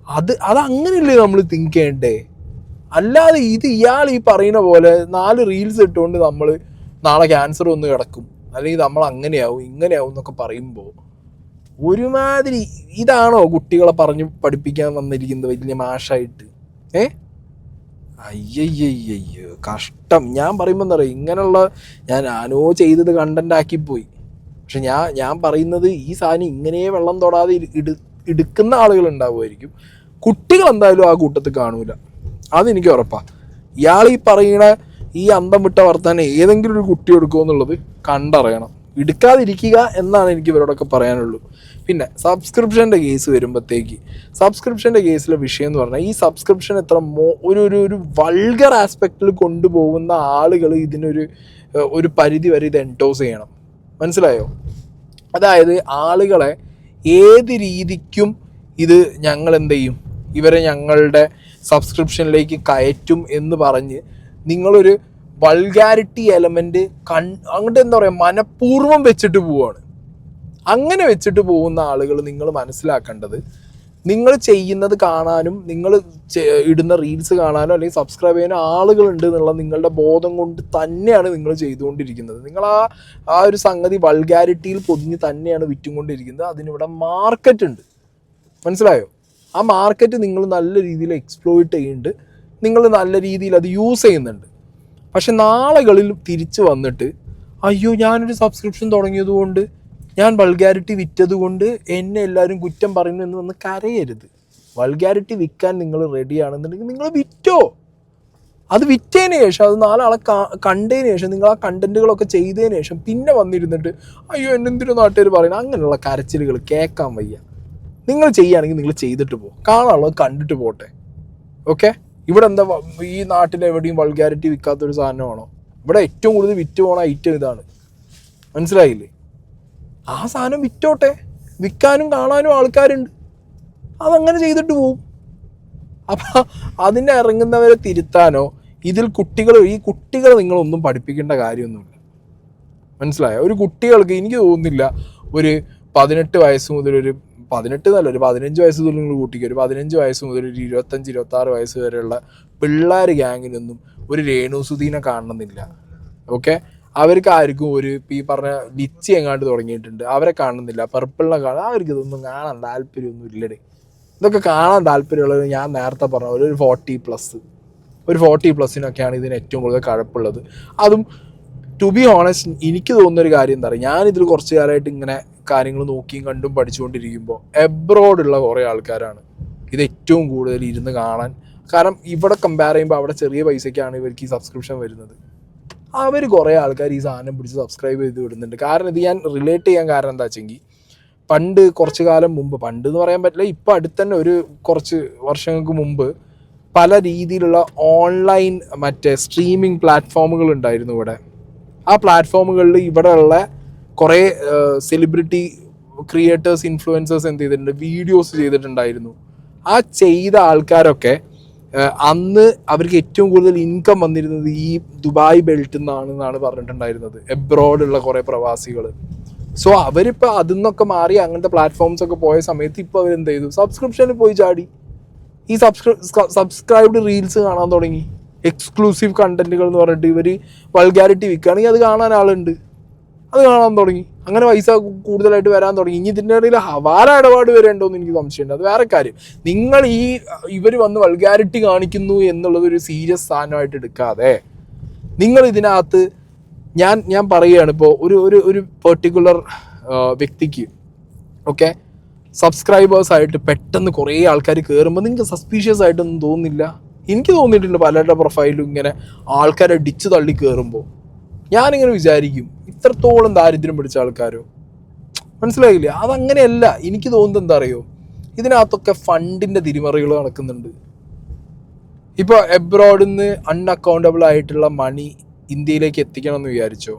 അതങ്ങനെയല്ലേ നമ്മൾ തിങ്ക് ചെയ്യണ്ടേ? അല്ലാതെ ഇയാൾ ഈ പറയുന്ന പോലെ 4 റീൽസ് ഇട്ടുകൊണ്ട് നമ്മൾ നാളെ ക്യാൻസർ വന്ന് കിടക്കും, അല്ലെങ്കിൽ നമ്മൾ അങ്ങനെയാവും ഇങ്ങനെയാവും എന്നൊക്കെ പറയുമ്പോൾ ഒരുമാതിരി ഇതാണോ കുട്ടികളെ പറഞ്ഞ് പഠിപ്പിക്കാൻ വന്നിരിക്കുന്നത് വലിയ മാഷായിട്ട്? അയ്യയ്യോ കഷ്ടം. ഞാൻ പറയുമ്പോൾ എന്താ പറയുക, ഇങ്ങനെയുള്ള ഞാനോ ചെയ്തത് കണ്ടന്റ് ആക്കിപ്പോയി. പക്ഷെ ഞാൻ പറയുന്നത് ഈ സാധനം ഇങ്ങനെ വെള്ളം തൊടാതെ എടുക്കുന്ന ആളുകൾ ഉണ്ടാവുമായിരിക്കും. കുട്ടികൾ എന്തായാലും ആ കൂട്ടത്തിൽ കാണൂല, അതെനിക്ക് ഉറപ്പാണ്. ഇയാൾ ഈ പറയുന്ന ഈ അന്തം വിട്ട വർത്താനം ഏതെങ്കിലും ഒരു കുട്ടി എടുക്കുമോ എന്നുള്ളത് കണ്ടറിയണം. എടുക്കാതിരിക്കുക എന്നാണ് എനിക്ക് ഇവരോടൊക്കെ പറയാനുള്ളൂ. പിന്നെ സബ്സ്ക്രിപ്ഷൻ്റെ കേസ് വരുമ്പോഴത്തേക്ക്, സബ്സ്ക്രിപ്ഷൻ്റെ കേസിലെ വിഷയം എന്ന് പറഞ്ഞാൽ ഈ സബ്സ്ക്രിപ്ഷൻ എത്ര ഒരു വൾഗർ ആസ്പെക്റ്റിൽ കൊണ്ടുപോകുന്ന ആളുകൾ ഇതിനൊരു പരിധി വരെ ഇത് എൻഡോസ് ചെയ്യണം. മനസ്സിലായോ? അതായത് ആളുകളെ ഏത് രീതിക്കും ഇത് ഞങ്ങൾ എന്ത് ചെയ്യും, ഇവരെ ഞങ്ങളുടെ സബ്സ്ക്രിപ്ഷനിലേക്ക് കയറ്റും എന്ന് പറഞ്ഞ് നിങ്ങളൊരു വൾഗാരിറ്റി എലമെൻറ്റ് അങ്ങോട്ട് എന്താ പറയുക മനഃപൂർവ്വം വെച്ചിട്ട് പോവുകയാണ്. അങ്ങനെ വെച്ചിട്ട് പോകുന്ന ആളുകൾ നിങ്ങൾ മനസ്സിലാക്കേണ്ടത്, നിങ്ങൾ ചെയ്യുന്നത് കാണാനും നിങ്ങൾ ഇടുന്ന റീൽസ് കാണാനോ അല്ലെങ്കിൽ സബ്സ്ക്രൈബ് ചെയ്യാനോ ആളുകളുണ്ട് എന്നുള്ള നിങ്ങളുടെ ബോധം കൊണ്ട് തന്നെയാണ് നിങ്ങൾ ചെയ്തുകൊണ്ടിരിക്കുന്നത്. നിങ്ങൾ ആ ഒരു സംഗതി വൾഗാരിറ്റിയിൽ പൊതിഞ്ഞ് തന്നെയാണ് വിറ്റുകൊണ്ടിരിക്കുന്നത്. അതിനിവിടെ മാർക്കറ്റ് ഉണ്ട്. മനസ്സിലായോ? ആ മാർക്കറ്റ് നിങ്ങൾ നല്ല രീതിയിൽ എക്സ്പ്ലോയിറ്റ് ചെയ്യുന്നുണ്ട്, നിങ്ങൾ നല്ല രീതിയിൽ അത് യൂസ് ചെയ്യുന്നുണ്ട്. പക്ഷെ നാളുകളിൽ തിരിച്ച് വന്നിട്ട് അയ്യോ ഞാനൊരു സബ്സ്ക്രിപ്ഷൻ തുടങ്ങിയതുകൊണ്ട്, ഞാൻ വൾഗാരിറ്റി വിറ്റതുകൊണ്ട് എന്നെ എല്ലാവരും കുറ്റം പറയുന്നു എന്ന് വന്ന് കരയരുത്. വൾഗാരിറ്റി വിൽക്കാൻ നിങ്ങൾ റെഡിയാണെന്നുണ്ടെങ്കിൽ നിങ്ങൾ വിറ്റോ. അത് വിറ്റതിന് ശേഷം, അത് 4 ആളെ കണ്ടതിന് ശേഷം, നിങ്ങൾ ആ കണ്ടന്റുകളൊക്കെ ചെയ്തതിന് ശേഷം പിന്നെ വന്നിരുന്നിട്ട് അയ്യോ എന്നെന്തിനും നാട്ടുകാർ പറയുന്നത്, അങ്ങനെയുള്ള കരച്ചിലുകൾ കേൾക്കാൻ വയ്യ. നിങ്ങൾ ചെയ്യുകയാണെങ്കിൽ നിങ്ങൾ ചെയ്തിട്ട് പോകും, കാണാനുള്ളത് കണ്ടിട്ട് പോട്ടെ. ഓക്കെ, ഇവിടെ എന്താ ഈ നാട്ടിൽ എവിടെയും വൾഗാരിറ്റി വിൽക്കാത്തൊരു സാധനമാണോ? ഇവിടെ ഏറ്റവും കൂടുതൽ വിറ്റ് പോണ ഐറ്റം ഇതാണ്, മനസ്സിലായില്ലേ? ആ സാധനം വിറ്റോട്ടെ, വിൽക്കാനും കാണാനും ആൾക്കാരുണ്ട്, അതങ്ങനെ ചെയ്തിട്ട് പോവും. അപ്പം അതിനെ ഇറങ്ങുന്നവരെ തിരുത്താനോ ഇതിൽ ഈ കുട്ടികളെ നിങ്ങളൊന്നും പഠിപ്പിക്കേണ്ട കാര്യമൊന്നുമില്ല, മനസ്സിലായോ? ഒരു കുട്ടികൾക്ക് എനിക്ക് തോന്നുന്നില്ല ഒരു 18 വയസ്സ് മുതൽ ഒരു 15 വയസ്സ് മുതൽ നിങ്ങൾ കൂട്ടിക്കുക, ഒരു 15 വയസ്സ് മുതൽ ഒരു 25-26 വയസ്സ് വരെയുള്ള പിള്ളേർ ഗ്യാങ്ങിനൊന്നും ഒരു രേണുസുധീനെ കാണണമെന്നില്ല. ഓക്കെ, അവർക്ക് ആർക്കും ഒരു ഈ പറഞ്ഞ ലിച്ചി എങ്ങാണ്ട് തുടങ്ങിയിട്ടുണ്ട്, അവരെ കാണുന്നില്ല. പർപ്പിളിനെ കാണാൻ അവർക്ക് ഇതൊന്നും കാണാൻ താല്പര്യമൊന്നും ഇല്ലടേ. ഇതൊക്കെ കാണാൻ താല്പര്യമുള്ളത് ഞാൻ നേരത്തെ പറഞ്ഞ പോലെ ഒരു 40+നൊക്കെയാണ് ഇതിന് ഏറ്റവും കൂടുതൽ കഴപ്പുള്ളത്. അതും ടു ബി ഓണസ്റ്റ് എനിക്ക് തോന്നുന്നൊരു കാര്യം എന്താ പറയുക, ഞാനിതിൽ കുറച്ച് കാലമായിട്ട് ഇങ്ങനെ കാര്യങ്ങൾ നോക്കിയും കണ്ടും പഠിച്ചുകൊണ്ടിരിക്കുമ്പോൾ എബ്രോഡുള്ള കുറേ ആൾക്കാരാണ് ഇത് ഏറ്റവും കൂടുതൽ ഇരുന്ന് കാണാൻ. കാരണം ഇവിടെ കമ്പയർ ചെയ്യുമ്പോൾ അവിടെ ചെറിയ പൈസയ്ക്കാണ് ഇവർക്ക് ഈ സബ്സ്ക്രിപ്ഷൻ വരുന്നത്. അവർ കുറേ ആൾക്കാർ ഈ സാധനം പിടിച്ച് സബ്സ്ക്രൈബ് ചെയ്ത് വിടുന്നുണ്ട്. കാരണം ഇത് ഞാൻ റിലേറ്റ് ചെയ്യാൻ കാരണം എന്താ വെച്ചെങ്കിൽ, പണ്ട് കുറച്ച് കാലം മുമ്പ്, പണ്ട് എന്ന് പറയാൻ പറ്റില്ല, ഇപ്പം അടുത്ത് തന്നെ ഒരു കുറച്ച് വർഷങ്ങൾക്ക് മുമ്പ് പല രീതിയിലുള്ള ഓൺലൈൻ സ്ട്രീമിംഗ് പ്ലാറ്റ്ഫോമുകൾ ഉണ്ടായിരുന്നു ഇവിടെ. ആ പ്ലാറ്റ്ഫോമുകളിൽ ഇവിടെയുള്ള കുറേ സെലിബ്രിറ്റി ക്രിയേറ്റേഴ്സ്, ഇൻഫ്ലുവൻസേഴ്സ് എന്ത് ചെയ്തിട്ടുണ്ട്, വീഡിയോസ് ചെയ്തിട്ടുണ്ടായിരുന്നു. ആ ചെയ്ത ആൾക്കാരൊക്കെ അന്ന് അവർക്ക് ഏറ്റവും കൂടുതൽ ഇൻകം വന്നിരുന്നത് ഈ ദുബായ് ബെൽറ്റിൽ നിന്നാണെന്നാണ് പറഞ്ഞിട്ടുണ്ടായിരുന്നത്, എബ്രോഡുള്ള കുറേ പ്രവാസികൾ. സോ അവരിപ്പോൾ അതിൽ നിന്നൊക്കെ മാറി അങ്ങനത്തെ പ്ലാറ്റ്ഫോംസൊക്കെ പോയ സമയത്ത് ഇപ്പോൾ അവരെന്ത് ചെയ്തു, സബ്സ്ക്രിപ്ഷനിൽ പോയി ചാടി. ഈ സബ്സ്ക്രൈബ്ഡ് റീൽസ് കാണാൻ തുടങ്ങി, എക്സ്ക്ലൂസീവ് കണ്ടന്റുകൾ എന്ന് പറഞ്ഞിട്ട് ഇവർ വൾഗാരിറ്റി വിൽക്കുകയാണെങ്കിൽ അത് കാണാൻ ആളുണ്ട്, അത് കാണാൻ തുടങ്ങി. അങ്ങനെ പൈസ കൂടുതലായിട്ട് വരാൻ തുടങ്ങി. ഇനി ഇതിൻ്റെ ഇടയിൽ ഹവാല ഇടപാട് വരേണ്ടോന്ന് എനിക്ക് സംശയമുണ്ട്. അത് വേറെ കാര്യം. നിങ്ങൾ ഇവർ വന്ന് വൾഗാരിറ്റി കാണിക്കുന്നു എന്നുള്ളത് ഒരു സീരിയസ് സാധനമായിട്ട് എടുക്കാതെ നിങ്ങൾ ഇതിനകത്ത് ഞാൻ പറയുകയാണ്, ഇപ്പോൾ ഒരു പെർട്ടിക്കുലർ വ്യക്തിക്ക് ഓക്കെ സബ്സ്ക്രൈബേഴ്സായിട്ട് പെട്ടെന്ന് കുറേ ആൾക്കാർ കയറുമ്പോൾ നിങ്ങൾക്ക് സസ്പീഷ്യസ് ആയിട്ടൊന്നും തോന്നുന്നില്ല? എനിക്ക് തോന്നിയിട്ടുണ്ട് പലരുടെ പ്രൊഫൈലും ഇങ്ങനെ ആൾക്കാരെ അടിച്ച് തള്ളി കയറുമ്പോൾ ഞാനിങ്ങനെ വിചാരിക്കും, ഇത്രത്തോളം ദാരിദ്ര്യം പിടിച്ച ആൾക്കാരോ? മനസ്സിലായില്ലേ? അതങ്ങനെയല്ല. എനിക്ക് തോന്നുന്നത് എന്താ അറിയോ, ഇതിനകത്തൊക്കെ ഫണ്ടിൻ്റെ തിരിമറികൾ നടക്കുന്നുണ്ട്. ഇപ്പോൾ എബ്രോഡിൽ നിന്ന് അൺഅക്കൗണ്ടബിൾ ആയിട്ടുള്ള മണി ഇന്ത്യയിലേക്ക് എത്തിക്കണം എന്ന് വിചാരിച്ചോ,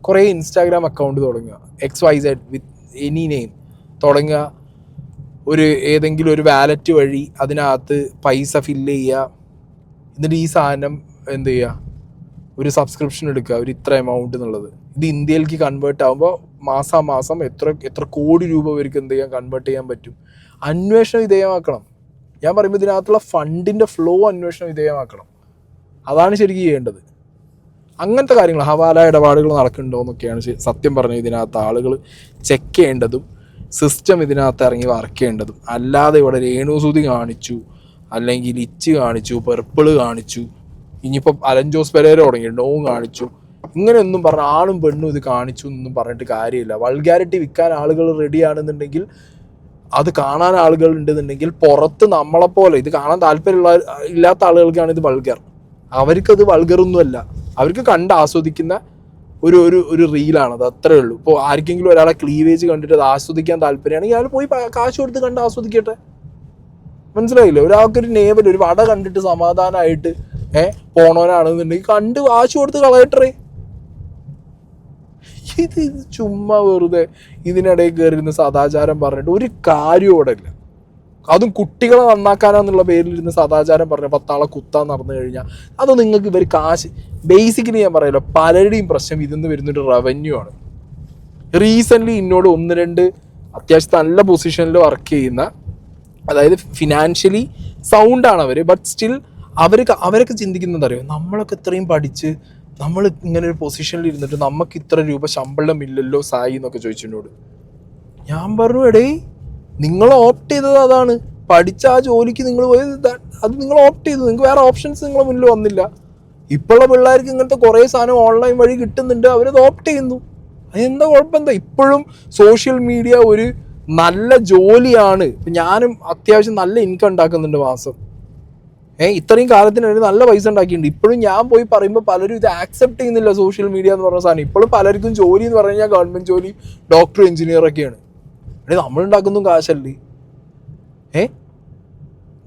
കുറേ ഇൻസ്റ്റാഗ്രാം അക്കൗണ്ട് തുടങ്ങുക, XYZ വിത്ത് എനി നെയിം തുടങ്ങുക, ഏതെങ്കിലും ഒരു വാലറ്റ് വഴി അതിനകത്ത് പൈസ ഫില്ല് ചെയ്യുക, എന്നിട്ട് ഈ സാധനം എന്ത് ചെയ്യുക, ഒരു സബ്സ്ക്രിപ്ഷൻ എടുക്കുക, ഒരു ഇത്ര എമൗണ്ട് എന്നുള്ളത്. ഇത് ഇന്ത്യയിലേക്ക് കൺവേർട്ട് ആകുമ്പോൾ മാസം എത്ര കോടി രൂപ ഇവർക്ക് എന്ത് ചെയ്യാൻ കൺവേർട്ട് ചെയ്യാൻ പറ്റും. അന്വേഷണം വിധേയമാക്കണം. ഞാൻ പറയുമ്പോൾ ഇതിനകത്തുള്ള ഫണ്ടിൻ്റെ ഫ്ലോ അന്വേഷണം വിധേയമാക്കണം. അതാണ് ശരിക്കും ചെയ്യേണ്ടത്. അങ്ങനത്തെ കാര്യങ്ങൾ, ഹവാല ഇടപാടുകൾ നടക്കുന്നുണ്ടോ എന്നൊക്കെയാണ് സത്യം പറഞ്ഞാൽ ഇതിനകത്ത് ആളുകൾ ചെക്ക് ചെയ്യേണ്ടതും സിസ്റ്റം ഇതിനകത്ത് ഇറങ്ങി വർക്ക് ചെയ്യേണ്ടതും. അല്ലാതെ ഇവിടെ രേണുസുതി കാണിച്ചു, അല്ലെങ്കിൽ ലിച്ച് കാണിച്ചു, പെർപ്പിൾ കാണിച്ചു, ഇനിയിപ്പോൾ അലൻ ജോസ് പെരേര തുടങ്ങി നോവും കാണിച്ചു, ഇങ്ങനെയൊന്നും പറഞ്ഞ ആണും പെണ്ണും ഇത് കാണിച്ചു എന്നൊന്നും പറഞ്ഞിട്ട് കാര്യമില്ല. വൾഗാരിറ്റി വിൽക്കാൻ ആളുകൾ റെഡിയാണെന്നുണ്ടെങ്കിൽ, അത് കാണാൻ ആളുകൾ ഉണ്ടെന്നുണ്ടെങ്കിൽ, പുറത്ത് നമ്മളെപ്പോലെ ഇത് കാണാൻ ഇല്ലാത്ത ആളുകൾക്കാണ് ഇത് വൾഗർ. അവർക്കത് വൾഗറൊന്നുമല്ല, അവർക്ക് കണ്ട് ആസ്വദിക്കുന്ന ഒരു റീലാണത്, അത്രേ ഉള്ളൂ. ഇപ്പോൾ ആർക്കെങ്കിലും ഒരാളെ ക്ലീവേജ് കണ്ടിട്ട് അത് ആസ്വദിക്കാൻ താല്പര്യമാണെങ്കിൽ അയാൾ പോയി കാശ് കൊടുത്ത് കണ്ട് ആസ്വദിക്കട്ടെ. മനസ്സിലായില്ലേ? ഒരാൾക്കൊരു നേവൽ, ഒരു വട കണ്ടിട്ട് സമാധാനമായിട്ട് പോണവനാണെന്നുണ്ടെങ്കിൽ കണ്ട് കാശ് കൊടുത്ത് കളയട്ടേ. ഇത് ചുമ്മാ വെറുതെ ഇതിനിടയിൽ കയറിയിരുന്ന് സദാചാരം പറഞ്ഞിട്ട് ഒരു കാര്യവും ഇവിടെ ഇല്ല. അതും കുട്ടികളെ നന്നാക്കാനാന്നുള്ള പേരിലിരുന്ന് സദാചാരം പറഞ്ഞ 10 ആളെ കുത്താൻ നടന്നു കഴിഞ്ഞാൽ അത് നിങ്ങൾക്ക് ഇവർ കാശ്, ബേസിക്കലി ഞാൻ പറയല്ലോ, പലരുടെയും പ്രശ്നം ഇതിന്ന് വരുന്നൊരു റവന്യൂ ആണ്. റീസെൻ്റ്ലി എന്നോട് 1-2 അത്യാവശ്യം നല്ല പൊസിഷനിൽ വർക്ക് ചെയ്യുന്ന, അതായത് ഫിനാൻഷ്യലി സൗണ്ടാണ് അവർ, ബട്ട് സ്റ്റിൽ അവരൊക്കെ ചിന്തിക്കുന്നത് അറിയോ, നമ്മളൊക്കെ ഇത്രയും പഠിച്ച് നമ്മൾ ഇങ്ങനെ ഒരു പൊസിഷനിൽ ഇരുന്നിട്ട് നമുക്ക് ഇത്ര രൂപ ശമ്പളം ഇല്ലല്ലോ സായി എന്നൊക്കെ ചോദിച്ചതിനോട് ഞാൻ പറഞ്ഞു, എടേ നിങ്ങൾ ഓപ്റ്റ് ചെയ്തത് അതാണ്, പഠിച്ച ആ ജോലിക്ക് നിങ്ങൾ പോയത്, അത് നിങ്ങൾ ഓപ്റ്റ് ചെയ്തു, നിങ്ങൾക്ക് വേറെ ഓപ്ഷൻസ് നിങ്ങളെ മുന്നിൽ വന്നില്ല. ഇപ്പോഴുള്ള പിള്ളേർക്ക് ഇങ്ങനത്തെ കുറേ സാധനം ഓൺലൈൻ വഴി കിട്ടുന്നുണ്ട്, അവരത് ഓപ്റ്റ് ചെയ്യുന്നു. അതെന്താ കുഴപ്പം എന്താ? ഇപ്പോഴും സോഷ്യൽ മീഡിയ ഒരു നല്ല ജോലിയാണ്. ഞാനും അത്യാവശ്യം നല്ല ഇൻകം ഉണ്ടാക്കുന്നുണ്ട് മാസം. ഇത്രയും കാലത്തിന് ഒരു നല്ല പൈസ ഉണ്ടാക്കിയിട്ടുണ്ട്. ഇപ്പോഴും ഞാൻ പോയി പറയുമ്പോൾ പലരും ഇത് ആക്സെപ്റ്റ് ചെയ്യുന്നില്ല. സോഷ്യൽ മീഡിയ എന്ന് പറഞ്ഞ സാധനം ഇപ്പോഴും പലർക്കും ജോലി എന്ന് പറഞ്ഞു കഴിഞ്ഞാൽ ഗവൺമെൻറ് ജോലി, ഡോക്ടർ, എഞ്ചിനീയർ ഒക്കെയാണ്. നമ്മളുണ്ടാക്കുന്നതും കാശല്ലേ?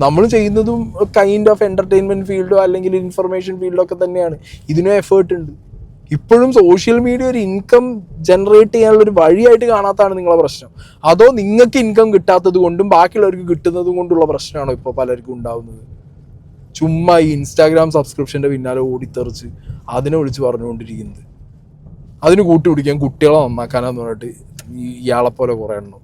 നമ്മൾ ചെയ്യുന്നതും കൈൻഡ് ഓഫ് എൻ്റർടൈൻമെൻറ്റ് ഫീൽഡോ അല്ലെങ്കിൽ ഇൻഫർമേഷൻ ഫീൽഡോ ഒക്കെ തന്നെയാണ്. ഇതിനും എഫേർട്ട് ഉണ്ട്. ഇപ്പോഴും സോഷ്യൽ മീഡിയ ഒരു ഇൻകം ജനറേറ്റ് ചെയ്യാനുള്ളൊരു വഴിയായിട്ട് കാണാത്തതാണ് നിങ്ങളെ പ്രശ്നം? അതോ നിങ്ങൾക്ക് ഇൻകം കിട്ടാത്തത് കൊണ്ടും ബാക്കിയുള്ളവർക്ക് കിട്ടുന്നത് കൊണ്ടുള്ള പ്രശ്നമാണോ ഇപ്പോൾ പലർക്കും ഉണ്ടാവുന്നത്? ചുമ്മാ ഈ ഇൻസ്റ്റാഗ്രാം സബ്സ്ക്രിപ്ഷൻ്റെ പിന്നാലെ ഓടിത്തെറിച്ച് അതിനെ വിളിച്ച് പറഞ്ഞുകൊണ്ടിരിക്കുന്നത്, അതിന് കൂട്ടി പിടിക്കാൻ കുട്ടികളെ നന്നാക്കാനാന്ന് പറഞ്ഞിട്ട് ഇയാളെപ്പോലെ കുറേ എണ്ണം.